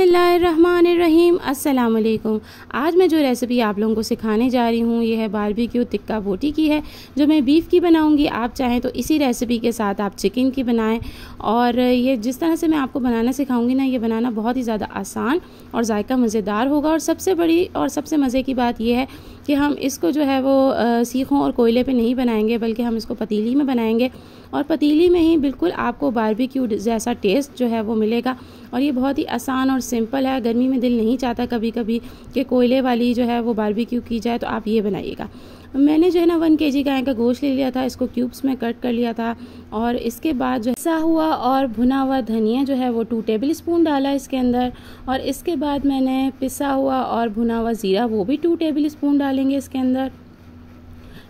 बिस्मिल्लाहिर्रहमानिर्रहीम। अस्सलाम वालेकुम। आज मैं जो रेसिपी आप लोगों को सिखाने जा रही हूँ ये है बारबेक्यू टिक्का बोटी की है, जो मैं बीफ की बनाऊँगी। आप चाहें तो इसी रेसिपी के साथ आप चिकन की बनाएं। और ये जिस तरह से मैं आपको बनाना सिखाऊंगी ना, ये बनाना बहुत ही ज़्यादा आसान और जायका मज़ेदार होगा। और सबसे बड़ी और सबसे मज़े की बात यह है कि हम इसको जो है वो सीखों और कोयले पे नहीं बनाएंगे, बल्कि हम इसको पतीली में बनाएंगे। और पतीली में ही बिल्कुल आपको बारबेक्यू जैसा टेस्ट जो है वो मिलेगा। और ये बहुत ही आसान और सिंपल है। गर्मी में दिल नहीं चाहता कभी कभी कि कोयले वाली जो है वो बारबेक्यू की जाए, तो आप ये बनाइएगा। मैंने जो है ना 1 kg गाय का गोश्त ले लिया था, इसको क्यूब्स में कट कर लिया था। और इसके बाद जो पिसा हुआ और भुना हुआ धनिया जो है वो 2 टेबल स्पून डाला इसके अंदर। और इसके बाद मैंने पिसा हुआ और भुना हुआ ज़ीरा वो भी 2 टेबल स्पून डालेंगे इसके अंदर।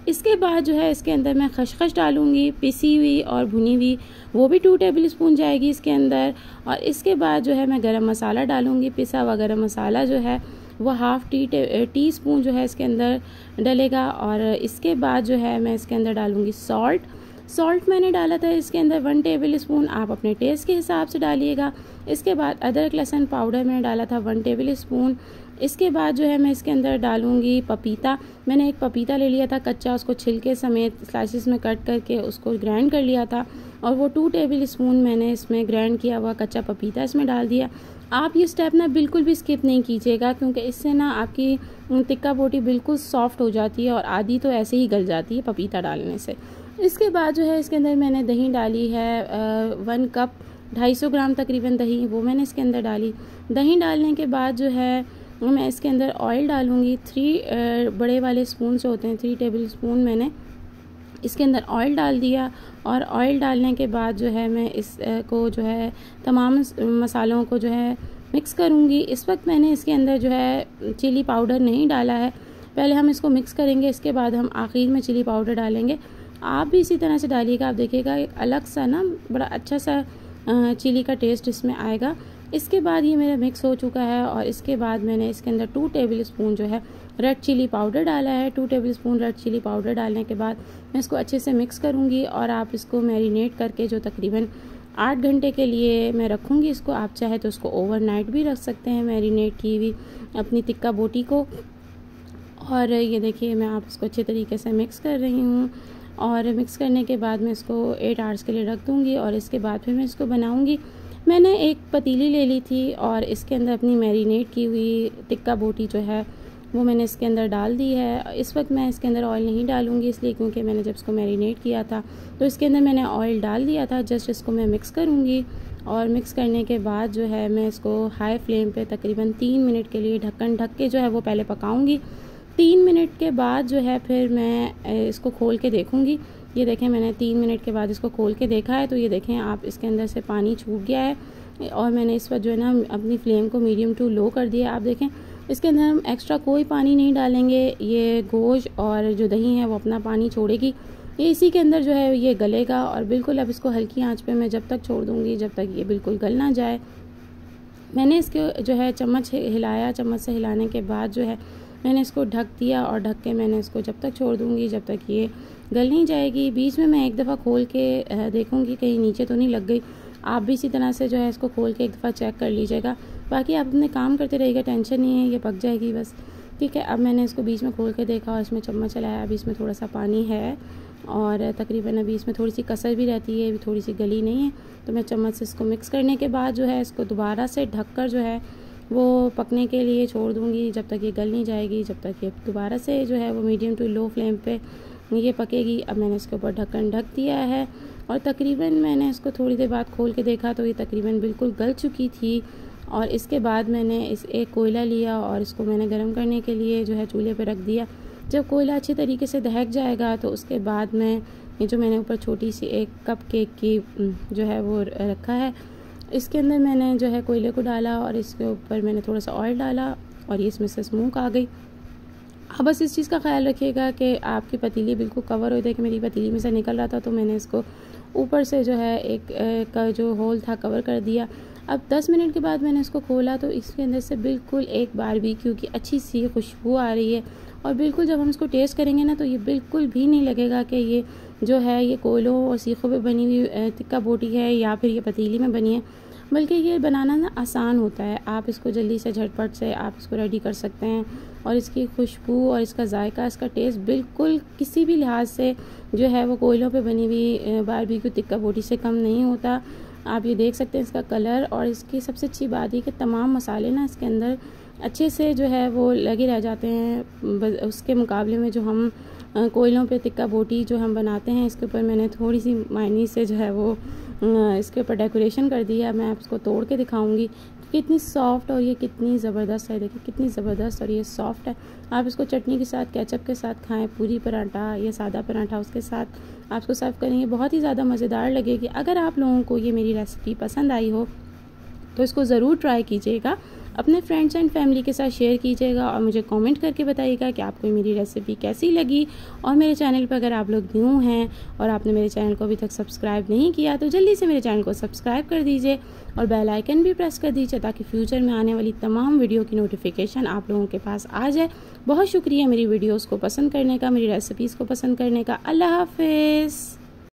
इसके बाद जो है इसके अंदर मैं खसखस डालूंगी, पिसी हुई और भुनी हुई, वो भी 2 टेबल स्पून जाएगी इसके अंदर। और इसके बाद जो है मैं गरम मसाला डालूंगी। पिसा हुआ गरम मसाला जो है वो हाफ़ टी स्पून जो है इसके अंदर डलेगा। और इसके बाद जो है मैं इसके अंदर डालूंगी सॉल्ट मैंने डाला था इसके अंदर 1 टेबल स्पून, आप अपने टेस्ट के हिसाब से डालिएगा। इसके बाद अदरक लहसुन पाउडर मैंने डाला था 1 टेबल स्पून। इसके बाद जो है मैं इसके अंदर डालूंगी पपीता। मैंने एक पपीता ले लिया था कच्चा, उसको छिलके समेत स्लाइसिस में कट करके उसको ग्राइंड कर लिया था। और वो 2 टेबल स्पून मैंने इसमें ग्राइंड किया हुआ कच्चा पपीता इसमें डाल दिया। आप ये स्टेप ना बिल्कुल भी स्किप नहीं कीजिएगा, क्योंकि इससे ना आपकी टिक्का बोटी बिल्कुल सॉफ्ट हो जाती है और आधी तो ऐसे ही गल जाती है पपीता डालने से। इसके बाद जो है इसके अंदर मैंने दही डाली है 1 कप 250 ग्राम तकरीबन दही, वो मैंने इसके अंदर डाली। दही डालने के बाद जो है मैं इसके अंदर ऑयल डालूँगी। 3 बड़े वाले स्पून से होते हैं, 3 टेबल स्पून मैंने इसके अंदर ऑयल डाल दिया। और ऑयल डालने के बाद जो है मैं इसको जो है तमाम मसालों को जो है मिक्स करूँगी। इस वक्त मैंने इसके अंदर जो है चिली पाउडर नहीं डाला है, पहले हम इसको मिक्स करेंगे, इसके बाद हम आखिर में चिली पाउडर डालेंगे। आप भी इसी तरह से डालिएगा, आप देखिएगा एक अलग सा ना बड़ा अच्छा सा चिली का टेस्ट इसमें आएगा। इसके बाद ये मेरा मिक्स हो चुका है। और इसके बाद मैंने इसके अंदर 2 टेबल स्पून जो है रेड चिली पाउडर डाला है। 2 tablespoon red chilli powder डालने के बाद मैं इसको अच्छे से मिक्स करूँगी। और आप इसको मैरिनेट करके जो तकरीबन 8 घंटे के लिए मैं रखूँगी इसको। आप चाहे तो इसको ओवरनाइट भी रख सकते हैं मैरिनेट की हुई अपनी टिक्का बोटी को। और ये देखिए मैं आप इसको अच्छे तरीके से मिक्स कर रही हूँ। और मिक्स करने के बाद मैं इसको 8 आवर्स के लिए रख दूँगी। और इसके बाद फिर मैं इसको बनाऊँगी। मैंने एक पतीली ले ली थी और इसके अंदर अपनी मैरिनेट की हुई टिक्का बोटी जो है वो मैंने इसके अंदर डाल दी है। इस वक्त मैं इसके अंदर ऑयल नहीं डालूँगी, इसलिए क्योंकि मैंने जब इसको मैरिनेट किया था तो इसके अंदर मैंने ऑयल डाल दिया था। जस्ट इसको मैं मिक्स करूँगी। और मिक्स करने के बाद जो है मैं इसको हाई फ्लेम पे तकरीबन 3 मिनट के लिए ढक्कन ढक के जो है वो पहले पकाऊँगी। 3 मिनट के बाद जो है फिर मैं इसको खोल के देखूँगी। ये देखें मैंने 3 मिनट के बाद इसको खोल के देखा है, तो ये देखें आप इसके अंदर से पानी छूट गया है। और मैंने इस वक्त जो है ना अपनी फ्लेम को मीडियम टू लो कर दिया। आप देखें इसके अंदर हम एक्स्ट्रा कोई पानी नहीं डालेंगे, ये गोश्त और जो दही है वो अपना पानी छोड़ेगी, ये इसी के अंदर जो है ये गलेगा। और बिल्कुल अब इसको हल्की आंच पे मैं जब तक छोड़ दूँगी जब तक ये बिल्कुल गल ना जाए। मैंने इसको जो है चम्मच हिलाया, चम्मच से हिलाने के बाद जो है मैंने इसको ढक दिया। और ढक के मैंने इसको जब तक छोड़ दूँगी जब तक ये गल नहीं जाएगी। बीच में मैं एक दफ़ा खोल के देखूँगी कहीं नीचे तो नहीं लग गई। आप भी इसी तरह से जो है इसको खोल के एक दफ़ा चेक कर लीजिएगा। बाकी आप अपने काम करते रहिएगा, टेंशन नहीं है, ये पक जाएगी बस। ठीक है, अब मैंने इसको बीच में खोल के देखा और इसमें चम्मच चलाया। अभी इसमें थोड़ा सा पानी है और तकरीबन अभी इसमें थोड़ी सी कसर भी रहती है, अभी थोड़ी सी गली नहीं है। तो मैं चम्मच से इसको मिक्स करने के बाद जो है इसको दोबारा से ढक कर जो है वो पकने के लिए छोड़ दूँगी जब तक ये गल नहीं जाएगी, जब तक ये दोबारा से जो है वो मीडियम टू लो फ्लेम पे ये पकेगी। अब मैंने इसके ऊपर ढक्कन ढक दिया है और तकरीबन मैंने इसको थोड़ी देर बाद खोल के देखा तो ये तकरीबन बिल्कुल गल चुकी थी। और इसके बाद मैंने एक कोयला लिया और इसको मैंने गर्म करने के लिए जो है चूल्हे पे रख दिया। जब कोयला अच्छे तरीके से दहक जाएगा तो उसके बाद मैं ये जो मैंने ऊपर छोटी सी 1 कप केक की जो है वो रखा है, इसके अंदर मैंने जो है कोयले को डाला और इसके ऊपर मैंने थोड़ा सा ऑयल डाला और ये इसमें से स्मोक आ गई। अब बस इस चीज़ का ख्याल रखिएगा कि आपकी पतीली बिल्कुल कवर हो। देखिए मेरी पतीली में से निकल रहा था तो मैंने इसको ऊपर से जो है एक का जो होल था कवर कर दिया। अब 10 मिनट के बाद मैंने इसको खोला तो इसके अंदर से बिल्कुल एक बारबेक्यू की अच्छी सी खुशबू आ रही है। और बिल्कुल जब हम इसको टेस्ट करेंगे ना तो ये बिल्कुल भी नहीं लगेगा कि ये जो है ये कोयलों और सीखों पे बनी हुई टिक्का बोटी है या फिर ये पतीली में बनी है। बल्कि ये बनाना ना आसान होता है। आप इसको जल्दी से झटपट से आप इसको रेडी कर सकते हैं और इसकी खुशबू और इसका जायका, इसका टेस्ट बिल्कुल किसी भी लिहाज से जो है वो कोयलों पे बनी हुई बारबेक्यू टिक्का बोटी से कम नहीं होता। आप ये देख सकते हैं इसका कलर, और इसकी सबसे अच्छी बात है कि तमाम मसाले ना इसके अंदर अच्छे से जो है वो लगे रह जाते हैं। उसके मुकाबले में जो हम कोयलों पे टिक्का बोटी जो हम बनाते हैं, इसके ऊपर मैंने थोड़ी सी मायनीज़ से जो है वो इसके ऊपर डेकोरेशन कर दी है। मैं आपको तोड़ के दिखाऊंगी कितनी सॉफ्ट और ये कितनी ज़बरदस्त है। देखिए कितनी ज़बरदस्त और ये सॉफ्ट है। आप इसको चटनी के साथ, केचप के साथ खाएं, पूरी पराठा या सादा पराठा उसके साथ आप इसको सर्व करेंगे, बहुत ही ज़्यादा मज़ेदार लगेगी। अगर आप लोगों को ये मेरी रेसिपी पसंद आई हो तो इसको ज़रूर ट्राई कीजिएगा, अपने फ्रेंड्स एंड फैमिली के साथ शेयर कीजिएगा और मुझे कमेंट करके बताइएगा कि आपको मेरी रेसिपी कैसी लगी। और मेरे चैनल पर अगर आप लोग न्यू हैं और आपने मेरे चैनल को अभी तक सब्सक्राइब नहीं किया तो जल्दी से मेरे चैनल को सब्सक्राइब कर दीजिए और बेल आइकन भी प्रेस कर दीजिए ताकि फ्यूचर में आने वाली तमाम वीडियो की नोटिफिकेशन आप लोगों के पास आ जाए। बहुत शुक्रिया मेरी वीडियोज़ को पसंद करने का, मेरी रेसिपीज़ को पसंद करने का। अल्लाह हाफिज़।